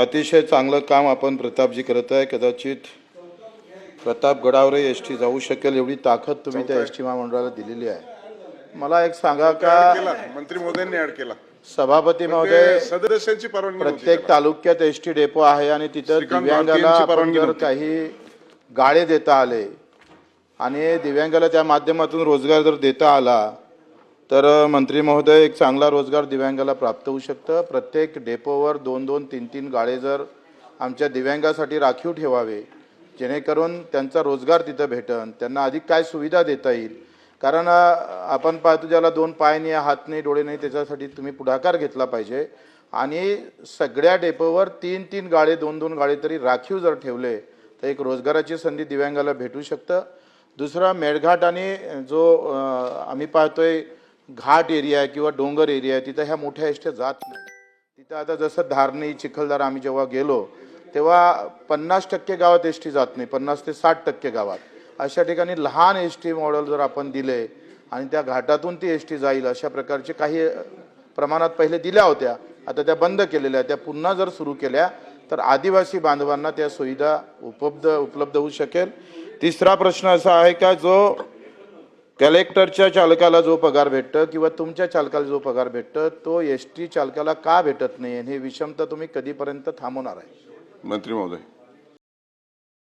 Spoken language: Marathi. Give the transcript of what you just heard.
अतिशय चांगलं काम आपण प्रतापजी करत आहे। कदाचित प्रतापगडावर एसटी जाऊ शकेल एवढी ताकद तुम्ही त्या एसटी महामंडळाला दिलेली आहे। मला एक सांगा का मंत्री महोदयांनी ऍड केला, सभापती महोदय, सदस्यांची परवानगी प्रत्येक तालुक्यात एसटी डेपो आहे आणि तिथं दिव्यांगाला आपण जर काही गाळे देता आले आणि दिव्यांगाला त्या माध्यमातून रोजगार जर देता आला तर मंत्री महोदय एक चांगला रोजगार दिव्यांगाला प्राप्त होऊ शकतं। प्रत्येक डेपोवर 2-2, 3-3 गाळे जर आमच्या दिव्यांगासाठी राखीव ठेवावे जेणेकरून त्यांचा रोजगार तिथं भेटन, त्यांना अधिक काय सुविधा देता येईल। कारण आपण पाहतो ज्याला 2 पाय नाही, हात नाही, डोळे नाही, त्याच्यासाठी तुम्ही पुढाकार घेतला पाहिजे आणि सगळ्या डेपोवर 3-3 गाळे, 2-2 गाळे तरी राखीव जर ठेवले तर एक रोजगाराची संधी दिव्यांगाला भेटू शकतं। दुसरा, मेळघाट आणि जो आम्ही पाहतोय घाट एरिया आहे किंवा डोंगर एरिया आहे, तिथं ह्या मोठ्या एसट्या जात नाही। तिथं आता जसं धारणी, चिखलदरा आम्ही जेव्हा गेलो तेव्हा 50% गावात एसटी जात नाही, 50 ते 60% गावात। अशा ठिकाणी लहान एसटी मॉडेल जर आपण दिले आणि त्या घाटातून ती एसटी जाईल अशा प्रकारचे काही प्रमाणात पहिले दिल्या होत्या, आता त्या बंद केलेल्या, त्या पुन्हा जर सुरू केल्या तर आदिवासी बांधवांना त्या सुविधा उपलब्ध होऊ शकेल। तिसरा प्रश्न असा आहे का जो कलेक्टरच्या चालकाला जो पगार भेटतं किंवा तुमच्या चालकाला जो पगार भेटतं तो एसटी चालकाला का भेटत नाही, हे विषमता तुम्ही कधीपर्यंत थांबवणार आहे? मंत्री महोदय,